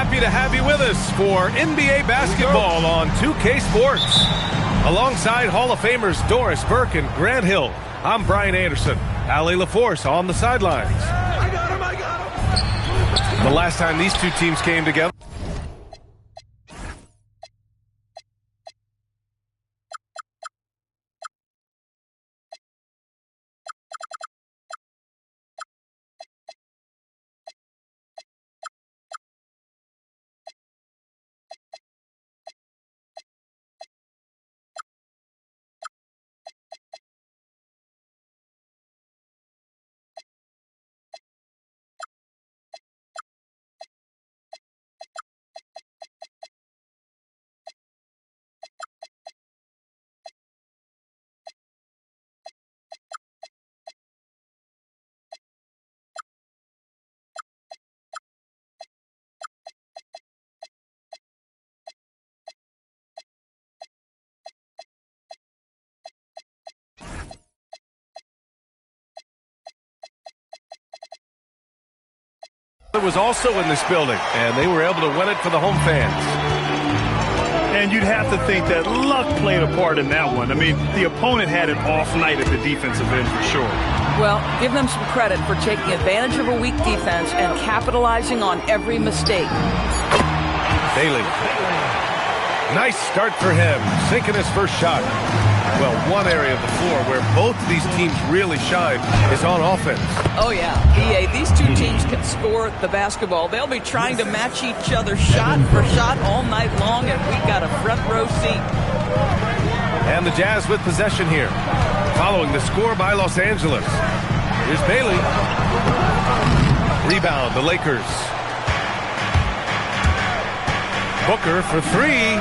happy to have you with us for NBA basketball on 2K Sports. Alongside Hall of Famers Doris Burke and Grant Hill, I'm Brian Anderson. Allie LaForce on the sidelines. I got him. The last time these two teams came together, it was also in this building, and they were able to win it for the home fans. And you'd have to think that luck played a part in that one. I mean, the opponent had an off night at the defensive end for sure. Well, give them some credit for taking advantage of a weak defense and capitalizing on every mistake. Bailey. Nice start for him, sinking his first shot. Well, one area of the floor where both of these teams really shine is on offense. Oh, yeah. EA, these two teams can score the basketball. They'll be trying to match each other shot for shot all night long, and we got a front row seat. And the Jazz with possession here, following the score by Los Angeles. Here's Bailey. Rebound, the Lakers. Booker for three.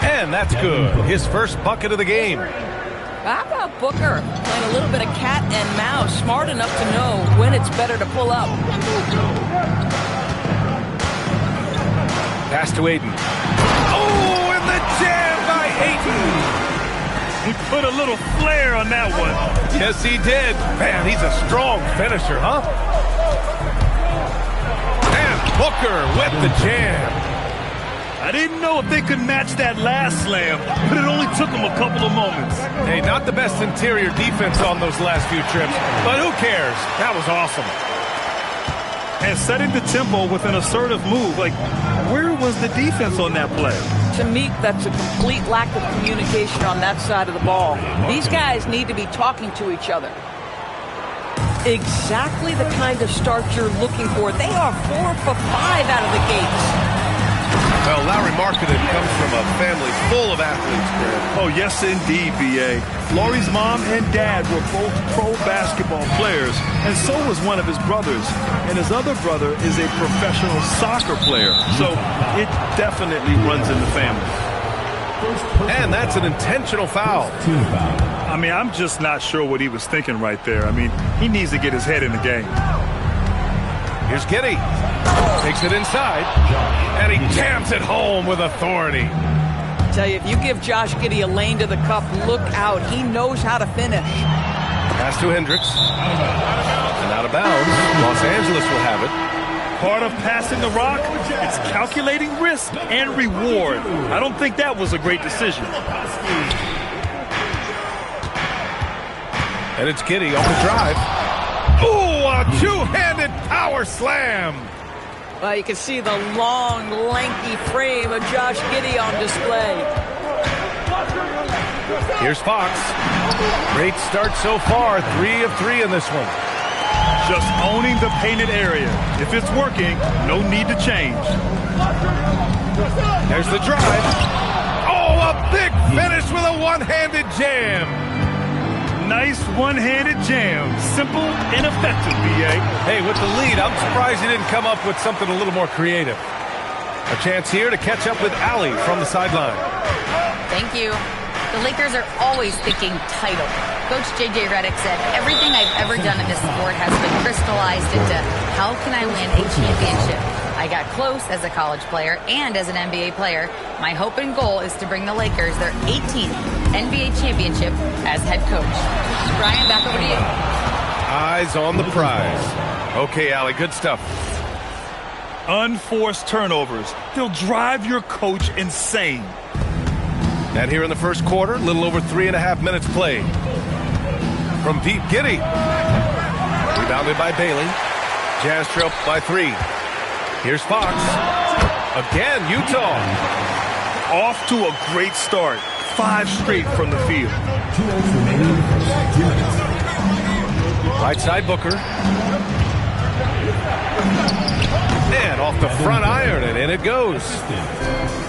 And that's good. His first bucket of the game. How about Booker playing a little bit of cat and mouse, smart enough to know when it's better to pull up. Pass to Aiden. Oh, and the jam by Aiden. He put a little flair on that one. Yes, he did. Man, he's a strong finisher, huh? And Booker with the jam. I didn't know if they could match that last slam, but it only took them a couple of moments. Hey, not the best interior defense on those last few trips, but who cares? That was awesome. And setting the tempo with an assertive move. Like, where was the defense on that play? To me, that's a complete lack of communication on that side of the ball. These guys need to be talking to each other. Exactly the kind of start you're looking for. They are 4 for 5 out of the gates. Well, Larry Marketing comes from a family full of athletes, Grant. Oh, yes, indeed, B.A. Laurie's mom and dad were both pro basketball players, and so was one of his brothers. And his other brother is a professional soccer player, so it definitely runs in the family. And that's an intentional foul. I mean, I'm just not sure what he was thinking right there. I mean, he needs to get his head in the game. Here's Giddey. Takes it inside, and he jams it home with authority. I tell you, if you give Josh Giddey a lane to the cup, look out. He knows how to finish. Pass to Hendricks. And out of bounds. Los Angeles will have it. Part of passing the rock, it's calculating risk and reward. I don't think that was a great decision. And it's Giddey on the drive. Ooh, a two-handed power slam. Well, you can see the long, lanky frame of Josh Giddey on display. Here's Fox. Great start so far. 3 of 3 in this one. Just owning the painted area. If it's working, no need to change. There's the drive. Oh, a big finish with a one-handed jam. Nice one-handed jam. Simple and effective, B.A. Hey, with the lead, I'm surprised he didn't come up with something a little more creative. A chance here to catch up with Allie from the sideline. Thank you. The Lakers are always thinking title. Coach J.J. Redick said, everything I've ever done in this sport has been crystallized into how can I win a championship. I got close as a college player and as an NBA player. My hope and goal is to bring the Lakers their 18th NBA championship as head coach. Brian, back over to you. Eyes on the prize. Okay, Allie, good stuff. Unforced turnovers. They'll drive your coach insane. And here in the first quarter, a little over 3.5 minutes played. From deep, Giddy. Rebounded by Bailey. Jazz trail by 3. Here's Fox. Again, Utah. Off to a great start. 5 straight from the field. Right side, Booker. And off the front iron, and in it goes.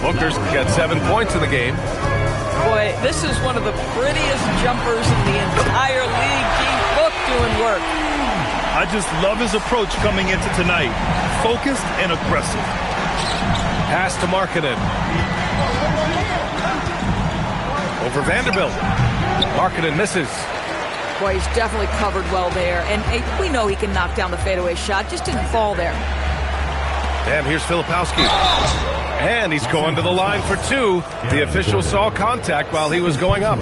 Booker's got 7 points in the game. Boy, this is one of the prettiest jumpers in the entire league. Keep Book doing work. I just love his approach coming into tonight. Focused and aggressive. Pass to Markkanen. Over Vanderbilt. Markkanen misses. Boy, he's definitely covered well there. And we know he can knock down the fadeaway shot. Just didn't fall there. And here's Filipowski. And he's going to the line for 2. The official saw contact while he was going up.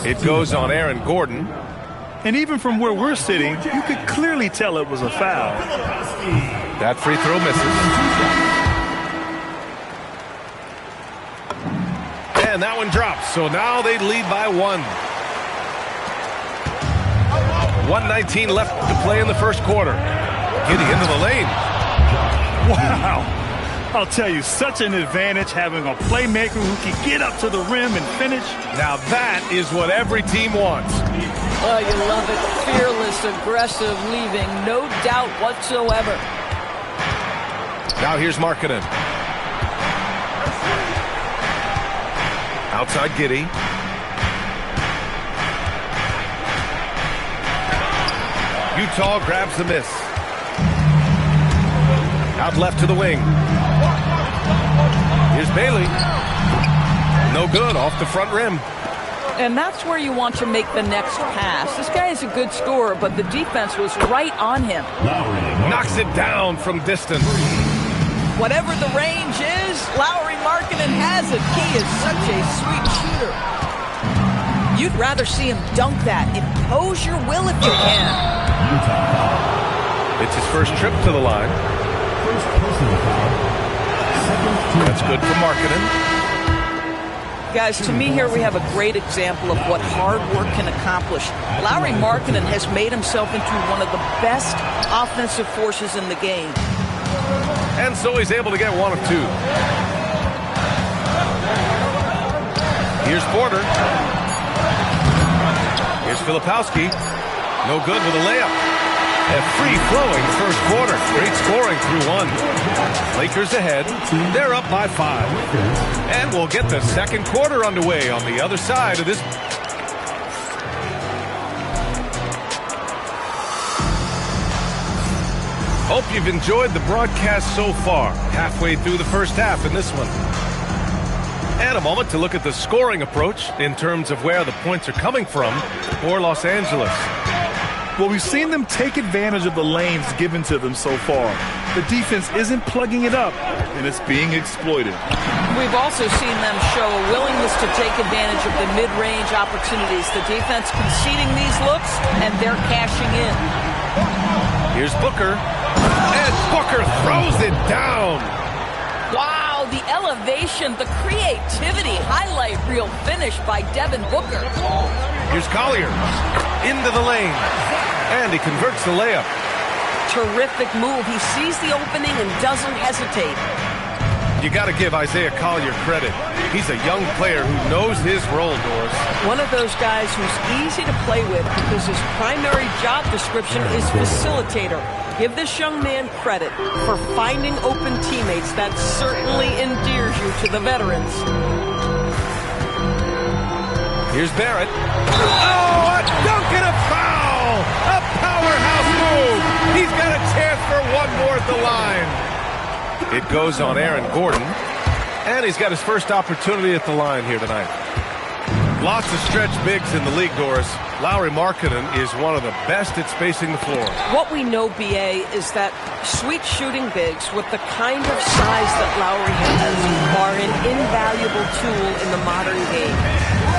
It goes on Aaron Gordon. And even from where we're sitting, you could clearly tell it was a foul. That free throw misses. And that one drops. So now they lead by 1. 1:19 left to play in the first quarter. Getting into the lane. Wow. I'll tell you, such an advantage having a playmaker who can get up to the rim and finish. Now that is what every team wants. Oh, you love it. Fearless, aggressive, leaving no doubt whatsoever. Now here's Markkanen. Outside Giddy. Utah grabs the miss. Out left to the wing. Here's Bailey. No good, off the front rim. And that's where you want to make the next pass. This guy is a good scorer, but the defense was right on him. Knocks it down from distance. Whatever the range is, Lauri Markkanen has it. He is such a sweet shooter. You'd rather see him dunk that. Impose your will if you can. It's his first trip to the line. That's good for Markkanen. Guys, to me here we have a great example of what hard work can accomplish. Lauri Markkanen has made himself into one of the best offensive forces in the game. And so he's able to get 1 of 2. Here's Porter. Here's Filipowski. No good with a layup. A free-flowing first quarter. Great scoring through 1. Lakers ahead. They're up by 5. And we'll get the second quarter underway on the other side of this. Hope you've enjoyed the broadcast so far. Halfway through the first half in this one. And a moment to look at the scoring approach in terms of where the points are coming from for Los Angeles. Well, we've seen them take advantage of the lanes given to them so far. The defense isn't plugging it up, and it's being exploited. We've also seen them show a willingness to take advantage of the mid-range opportunities. The defense conceding these looks, and they're cashing in. Here's Booker. And Booker throws it down. Wow, the elevation, the creativity, highlight reel finish by Devin Booker. Here's Collier. Into the lane. And he converts the layup. Terrific move. He sees the opening and doesn't hesitate. You got to give Isaiah Collier credit. He's a young player who knows his role, Doris. One of those guys who's easy to play with because his primary job description is facilitator. Give this young man credit for finding open teammates. That certainly endears you to the veterans. Here's Barrett. Oh, a dunk and a foul! A powerhouse move! He's got a chance for 1 more at the line. It goes on Aaron Gordon. And he's got his first opportunity at the line here tonight. Lots of stretch bigs in the league, Doris. Lauri Markkanen is one of the best at spacing the floor. What we know, BA, is that sweet shooting bigs with the kind of size that Lauri has are an invaluable tool in the modern game.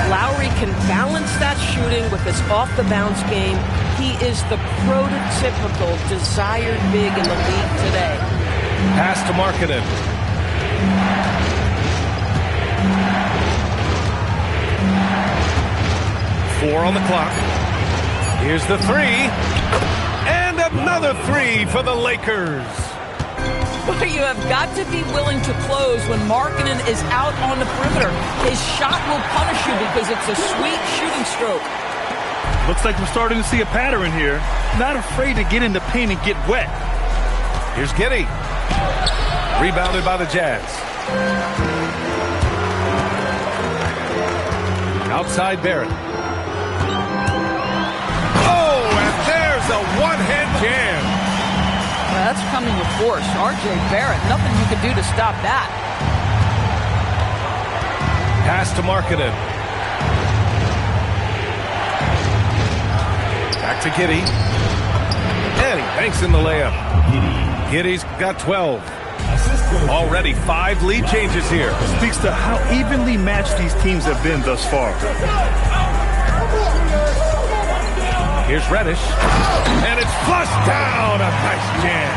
Lauri can balance that shooting with his off-the-bounce game. He is the prototypical desired big in the league today. Pass to Markkanen. Four on the clock. Here's the three. And another three for the Lakers. But you have got to be willing to close when Markkanen is out on the perimeter. His shot will punish you because it's a sweet shooting stroke. Looks like we're starting to see a pattern here. Not afraid to get in the paint and get wet. Here's Giddey. Rebounded by the Jazz. Outside Barrett. Oh, and there's a one-hand jam. Well, that's coming with force. R.J. Barrett, nothing you can do to stop that. Pass to Markkanen. Back to Giddey. And he banks in the layup. Giddey's got 12. Already 5 lead changes here. Speaks to how evenly matched these teams have been thus far. Here's Reddish. And it's flushed down. A nice jam.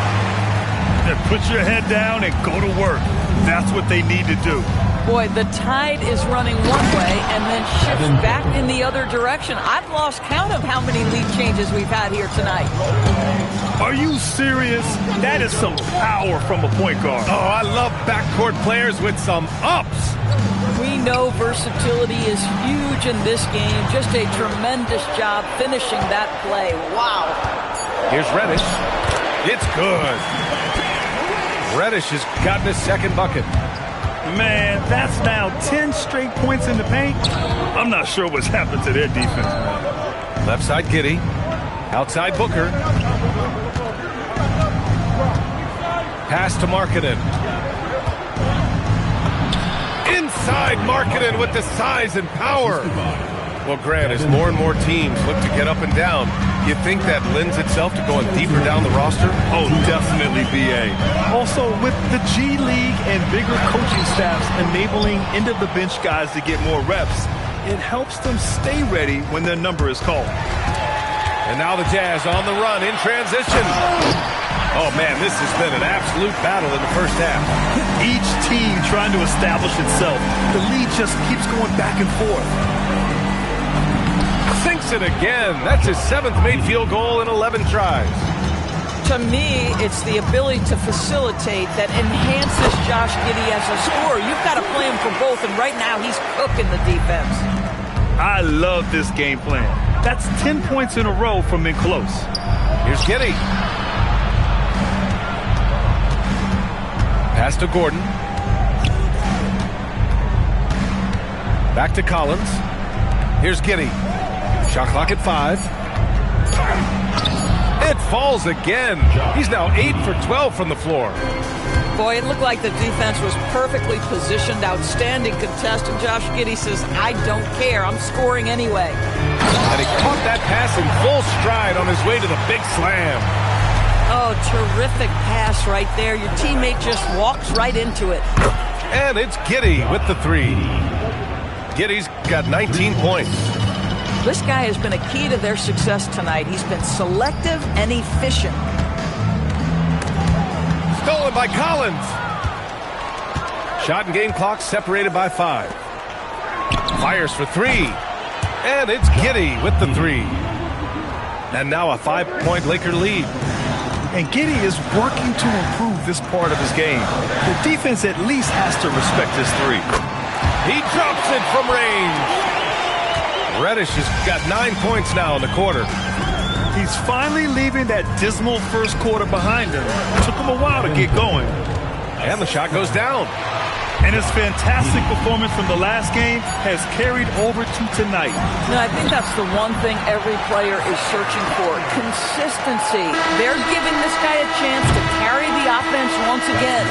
Then put your head down and go to work. That's what they need to do. Boy, the tide is running one way and then shifts back in the other direction. I've lost count of how many lead changes we've had here tonight. Are you serious? That is some power from a point guard. Oh, I love backcourt players with some ups. We know versatility is huge in this game. Just a tremendous job finishing that play. Wow. Here's Reddish. It's good. Reddish has gotten his second bucket. Man, that's now 10 straight points in the paint. I'm not sure what's happened to their defense, man. Left side Giddey. Outside Booker. Pass to Markkanen. Inside Markkanen with the size and power. Well, Grant, as more and more teams look to get up and down, you think that lends itself to going deeper down the roster? Oh, definitely, BA. Also, with the G League and bigger coaching staffs enabling end-of-the-bench guys to get more reps, it helps them stay ready when their number is called. And now the Jazz on the run in transition. Oh, man, this has been an absolute battle in the first half. Each team trying to establish itself. The lead just keeps going back and forth. Sinks it again. That's his 7th made field goal in 11 tries. To me, it's the ability to facilitate that enhances Josh Giddey as a scorer. You've got to play him for both, and right now he's cooking the defense. I love this game plan. That's 10 points in a row from in close. Here's Giddey. Pass to Gordon. Back to Collins. Here's Giddey. Shot clock at 5. It falls again. He's now 8 for 12 from the floor. Boy, it looked like the defense was perfectly positioned. Outstanding contest. And Josh Giddey says, I don't care. I'm scoring anyway. And he caught that pass in full stride on his way to the big slam. Oh, terrific pass right there. Your teammate just walks right into it. And it's Giddey with the 3. Giddey's got 19 points. This guy has been a key to their success tonight. He's been selective and efficient. Stolen by Collins. Shot and game clock separated by 5. Fires for 3. And it's Giddey with the 3. And now a 5-point Laker lead. And Giddey is working to improve this part of his game. The defense at least has to respect his 3. He drops it from range. Reddish has got 9 points now in the quarter. He's finally leaving that dismal first quarter behind him. It took him a while to get going. And the shot goes down. And his fantastic performance from the last game has carried over to tonight. I think that's the one thing every player is searching for. Consistency. They're giving this guy a chance to carry the offense once again.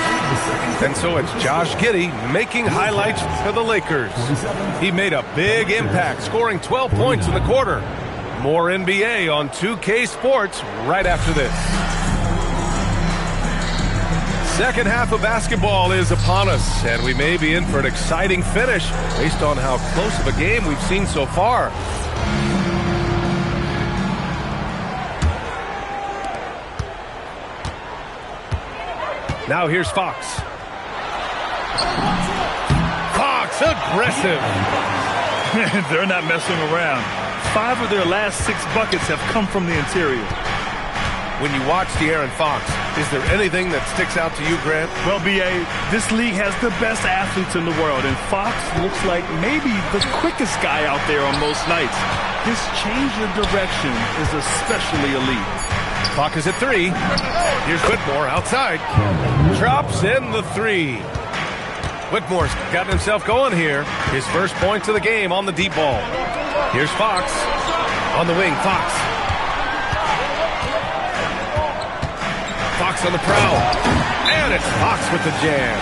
And so it's Josh Giddey making highlights for the Lakers. He made a big impact, scoring 12 points in the quarter. More NBA on 2K Sports right after this. Second half of basketball is upon us, and we may be in for an exciting finish based on how close of a game we've seen so far. Now here's Fox. Fox, aggressive. They're not messing around. 5 of their last 6 buckets have come from the interior. When you watch De'Aaron Fox, is there anything that sticks out to you, Grant? Well, B.A., this league has the best athletes in the world, and Fox looks like maybe the quickest guy out there on most nights. His change of direction is especially elite. Clock is at 3. Here's Whitmore outside. Drops in the 3. Whitmore's gotten himself going here. His first points of the game on the deep ball. Here's Fox. On the wing, Fox. Fox on the prowl. And it's Fox with the jam.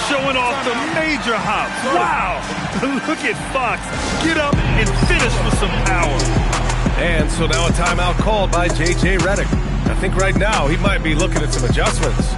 Showing off the major hops. Wow! Look at Fox. Get up and finish with some power. And so now a timeout called by J.J. Redick. I think right now he might be looking at some adjustments.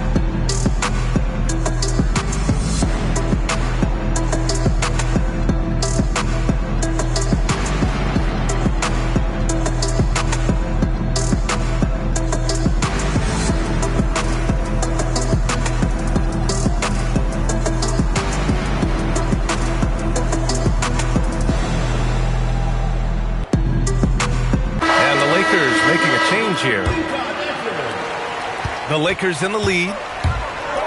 Here. The Lakers in the lead.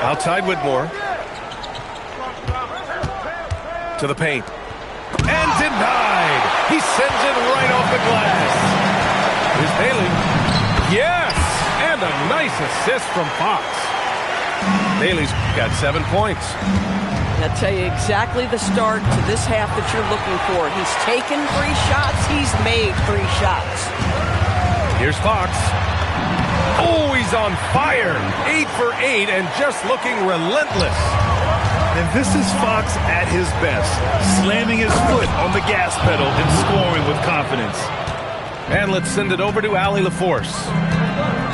Outside Whitmore. To the paint. And denied. He sends it right off the glass. Here's Bailey. Yes! And a nice assist from Fox. Bailey's got 7 points. I'll tell you exactly the start to this half that you're looking for. He's taken 3 shots. He's made 3 shots. Here's Fox. Oh, he's on fire. 8 for 8 and just looking relentless. And this is Fox at his best, slamming his foot on the gas pedal and scoring with confidence. And let's send it over to Allie LaForce.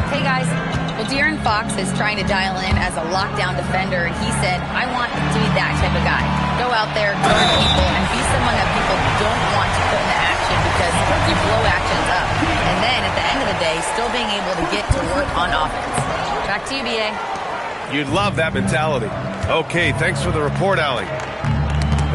Hey, guys. Well, De'Aaron Fox is trying to dial in as a lockdown defender, and he said, I want to be that type of guy. Go out there, guard people, and be someone that people don't want to put into action because you blow actions up. And then, at the end of the day, still being able to get to work on offense. Back to you, B.A. You'd love that mentality. Okay, thanks for the report, Allie.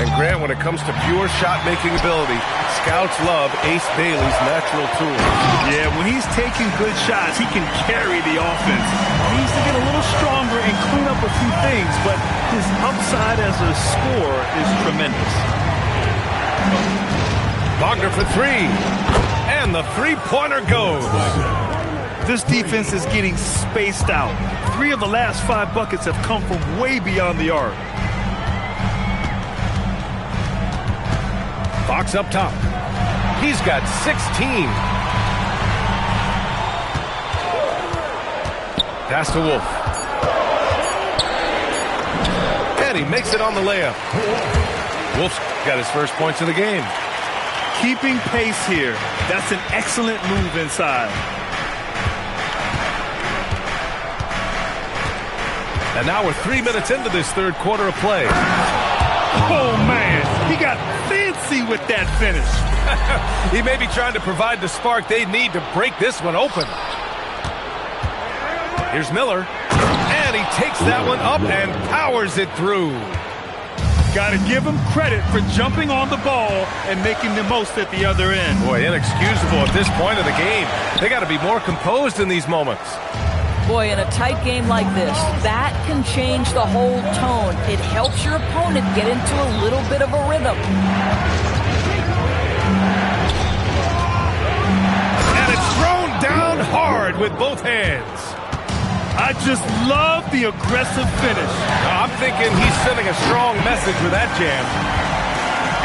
And Grant, when it comes to pure shot-making ability, scouts love Ace Bailey's natural tools. Yeah, when he's taking good shots, he can carry the offense. He needs to get a little stronger and clean up a few things, but his upside as a scorer is tremendous. Wagner for 3. And the three-pointer goes. This defense is getting spaced out. 3 of the last 5 buckets have come from way beyond the arc. Fox up top. He's got 16. Pass to Wolf. And he makes it on the layup. Wolf's got his first points of the game. Keeping pace here. That's an excellent move inside. And now we're 3 minutes into this third quarter of play. Oh, man. He got fancy with that finish. He may be trying to provide the spark they need to break this one open. Here's Miller. And he takes that one up and powers it through. Got to give him credit for jumping on the ball and making the most at the other end. Boy, inexcusable at this point of the game. They got to be more composed in these moments. Boy, in a tight game like this, that can change the whole tone. It helps your opponent get into a little bit of a rhythm. And it's thrown down hard with both hands. I just love the aggressive finish. I'm thinking he's sending a strong message with that jam.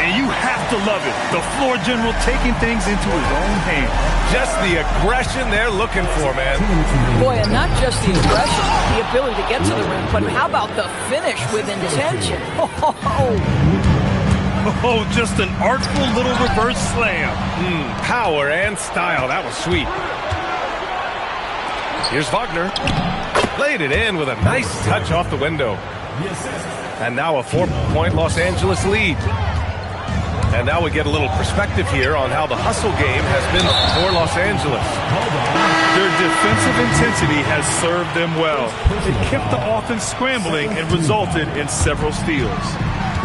And you have to love it. The floor general taking things into his own hands. Just the aggression they're looking for, man. Boy, and not just the aggression, the ability to get to the rim, but how about the finish with intention? Oh, just an artful little reverse slam. Power and style. That was sweet. Here's Wagner. Laid it in with a nice touch off the window. And now a 4-point Los Angeles lead. And now we get a little perspective here on how the hustle game has been for Los Angeles. Their defensive intensity has served them well. It kept the offense scrambling and resulted in several steals.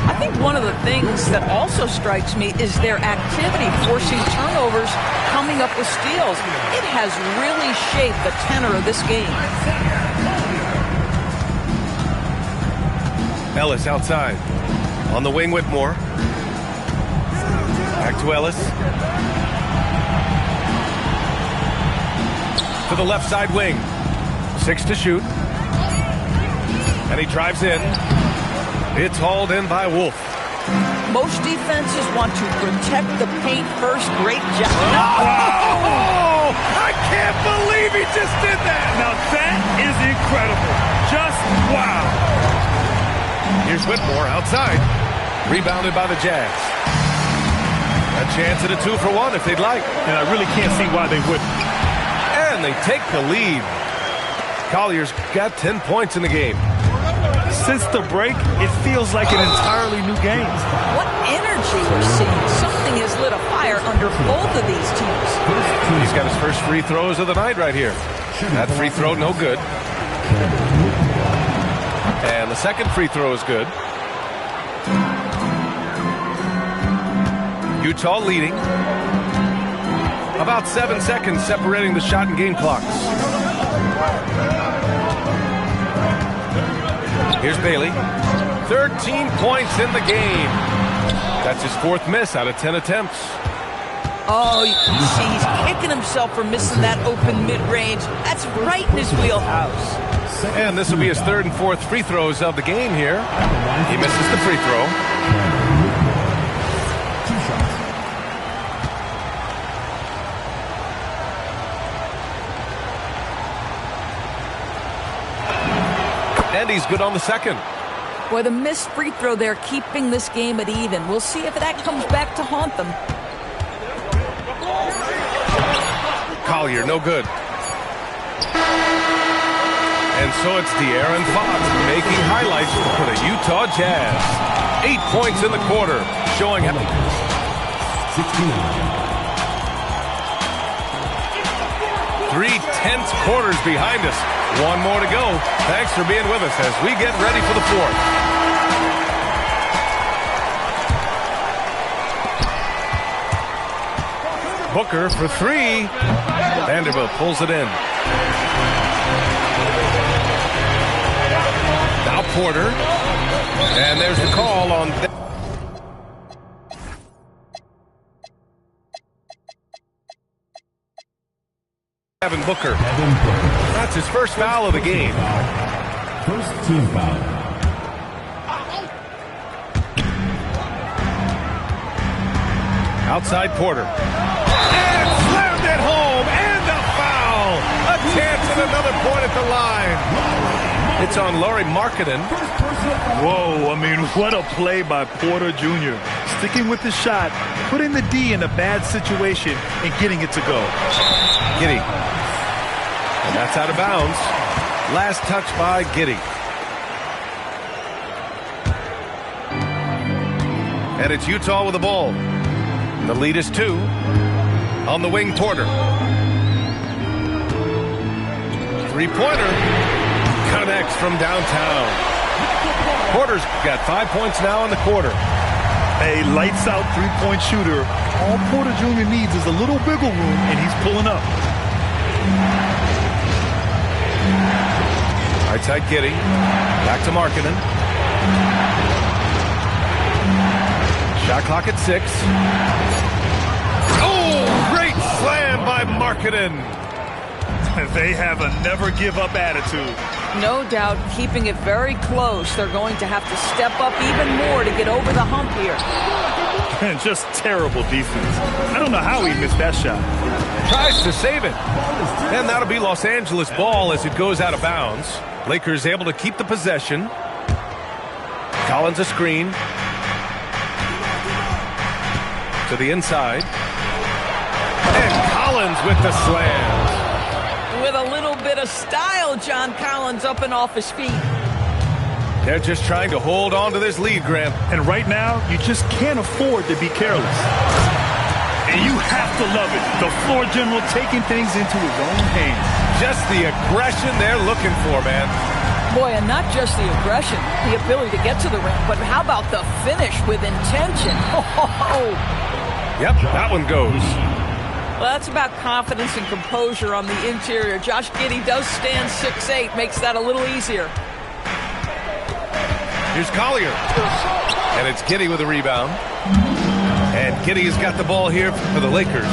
I think one of the things that also strikes me is their activity forcing turnovers, coming up with steals. It has really shaped the tenor of this game. Ellis outside. On the wing, Whitmore. Back to Ellis. To the left side wing. 6 to shoot. And he drives in. It's hauled in by Wolf. Most defenses want to protect the paint first. Great job. Oh, I can't believe he just did that. Now that is incredible. Just wow. Here's Whitmore outside. Rebounded by the Jazz. A chance at a 2-for-1 if they'd like. And I really can't see why they wouldn't. And they take the lead. Collier's got 10 points in the game. Since the break, it feels like an entirely new game. What energy we're seeing. Something has lit a fire under both of these teams. He's got his first free throws of the night right here. That free throw, no good. And the second free throw is good. Utah leading. About 7 seconds separating the shot and game clocks. Here's Bailey. 13 points in the game. That's his 4th miss out of 10 attempts. Oh, you can see he's kicking himself for missing that open mid-range. That's right in his wheelhouse. And this will be his 3rd and 4th free throws of the game here. He misses the free throw. And he's good on the second. Boy, the missed free throw there keeping this game at even. We'll see if that comes back to haunt them. Collier, no good. And so it's De'Aaron Fox making highlights for the Utah Jazz. 8 points in the quarter, showing how... 3 tense quarters behind us. One more to go. Thanks for being with us as we get ready for the 4th. Booker for 3. Vanderbilt pulls it in. Now Porter. And there's the call on... Devin Booker. That's his first foul of the game. First team foul. Outside Porter. And slammed it home. And a foul. A chance at another point at the line. It's on Lauri Markkanen. Whoa, I mean, what a play by Porter Jr. Sticking with the shot, putting the D in a bad situation, and getting it to go. Giddey. And that's out of bounds. Last touch by Giddey. And it's Utah with the ball. The lead is 2. On the wing, Porter. 3-pointer. Connects from downtown. Porter's got 5 points now in the quarter. A lights-out three-point shooter. All Porter Jr. needs is a little wiggle room, and he's pulling up. Right side Giddey. Back to Markkanen. Shot clock at 6. Oh, great slam by Markkanen. They have a never-give-up attitude. No doubt, keeping it very close. They're going to have to step up even more to get over the hump here. And just terrible defense. I don't know how he missed that shot. Tries to save it. And that'll be Los Angeles ball as it goes out of bounds. Lakers able to keep the possession. Collins a screen. To the inside. And Collins with the slam. With a little bit of style, John Collins up and off his feet. They're just trying to hold on to this lead, Graham. And right now, you just can't afford to be careless. And you have to love it. The floor general taking things into his own hands. Just the aggression they're looking for, man. Boy, and not just the aggression, the ability to get to the rim, but how about the finish with intention? Oh. Yep, that one goes. Well, that's about confidence and composure on the interior. Josh Giddey does stand 6'8", makes that a little easier. Here's Collier. And it's Giddey with a rebound. And Giddey has got the ball here for the Lakers.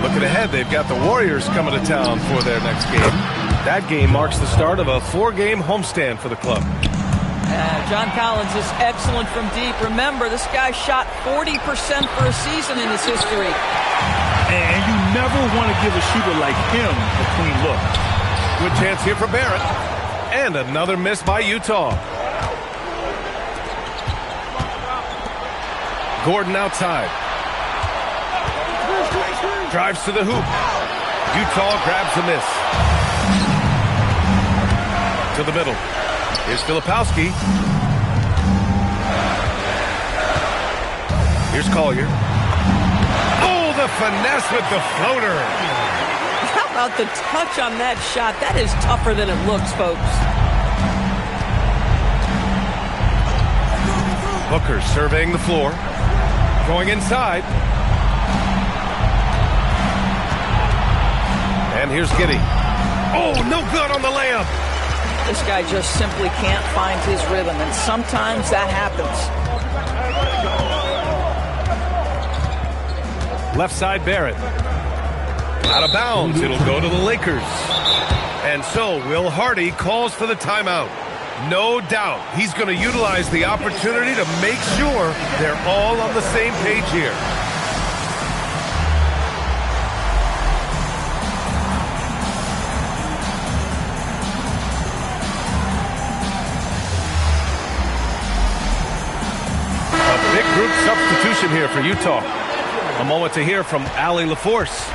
Looking ahead, they've got the Warriors coming to town for their next game. That game marks the start of a 4-game homestand for the club. John Collins is excellent from deep. Remember, this guy shot 40% for a season in his history. And you never want to give a shooter like him a clean look. Good chance here for Barrett. And another miss by Utah. Gordon outside. Drives to the hoop. Utah grabs the miss. To the middle. Here's Filipowski. Here's Collier. Oh, the finesse with the floater. How about the touch on that shot? That is tougher than it looks, folks. Booker surveying the floor. Going inside. And here's Giddey. Oh, no good on the layup. This guy just simply can't find his rhythm, and sometimes that happens. Left side, Barrett. Out of bounds. It'll go to the Lakers. And so Will Hardy calls for the timeout. No doubt he's going to utilize the opportunity to make sure they're all on the same page here. A big group substitution here for Utah. A moment to hear from Allie LaForce.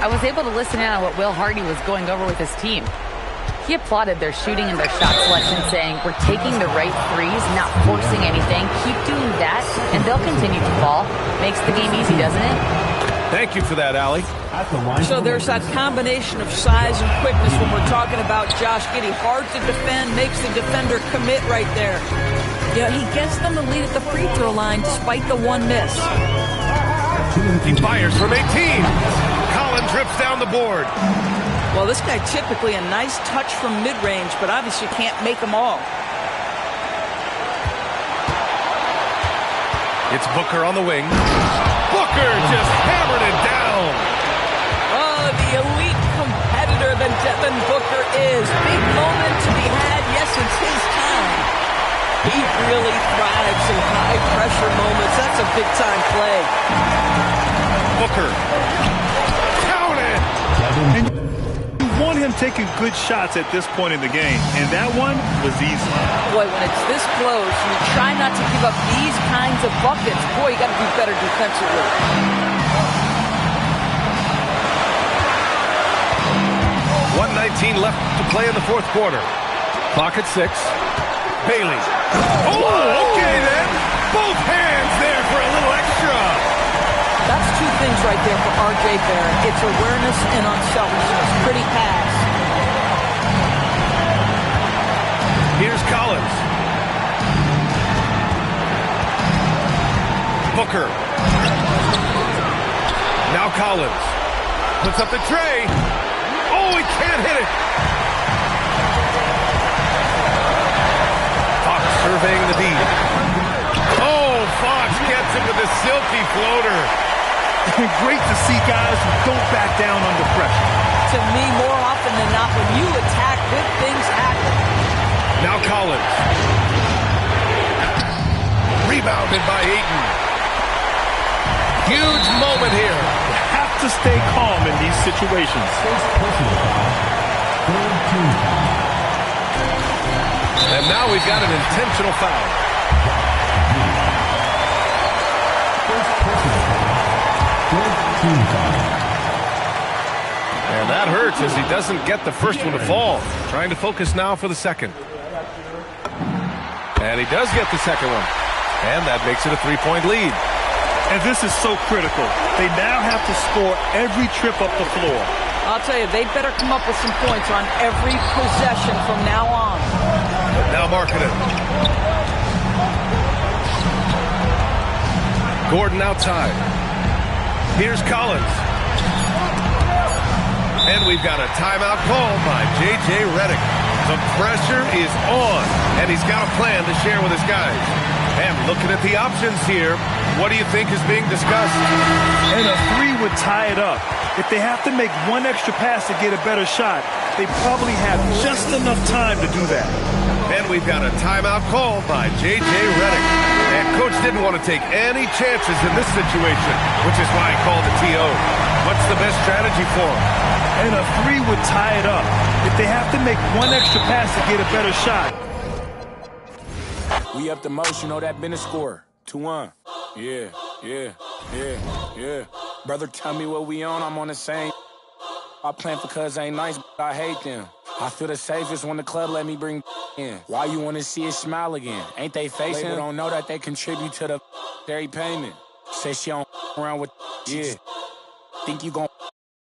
I was able to listen in on what Will Hardy was going over with his team. He applauded their shooting and their shot selection, saying, we're taking the right threes, not forcing anything. Keep doing that, and they'll continue to fall. Makes the game easy, doesn't it? Thank you for that, Allie. So there's that combination of size and quickness when we're talking about Josh Giddey. Hard to defend, makes the defender commit right there. Yeah, he gets them the lead at the free throw line despite the one miss. He fires from 18. Collins rips down the board. Well, this guy typically a nice touch from mid-range, but obviously can't make them all. It's Booker on the wing. Booker just hammered it down. Oh, the elite competitor that Devin Booker is. Big moment to be had. Yes, it's his time. He really thrives in high-pressure moments. That's a big-time play. Booker. Count it. And you want him taking good shots at this point in the game, and that one was easy. Boy, when it's this close, you try not to give up these kinds of buckets. Boy, you got to do better defensively. 1:19 left to play in the fourth quarter. Clock at 6. Bailey. Oh, okay then. Both hands there for a little extra. That's two things right there for R.J. Barrett. It's awareness and unselfishness. Pretty pass. Here's Collins. Booker. Now Collins. Puts up the tray. Oh, he can't hit it. Fox surveying the D. Oh, Fox gets it with a silky floater. Great to see guys who don't back down under pressure. To me, more often than not, when you attack, good things happen. Now Collins. Rebounded by Ayton. Huge moment here. You have to stay calm in these situations. And now we've got an intentional foul. And that hurts as he doesn't get the first one to fall. Trying to focus now for the second. And he does get the second one. And that makes it a 3-point lead. And this is so critical. They now have to score every trip up the floor. I'll tell you, they better come up with some points on every possession from now on. Now marking it. Gordon outside. Here's Collins. And we've got a timeout called by J.J. Redick. The pressure is on, and he's got a plan to share with his guys. And looking at the options here, what do you think is being discussed? And a 3 would tie it up. If they have to make one extra pass to get a better shot, they probably have just enough time to do that. And we've got a timeout called by J.J. Redick. And Coach didn't want to take any chances in this situation, which is why he called the TO. What's the best strategy for him? And a 3 would tie it up. If they have to make one extra pass to get a better shot. We up the most, you know that been a score. 2-1. Yeah. Brother, tell me what we on, I'm on the same. I plan for cuz ain't nice, but I hate them. I feel the safest when the club let me bring in. Why you want to see it smile again? Ain't they facing? Label don't know that they contribute to the dairy payment. Say she don't around with, yeah. Think you gon'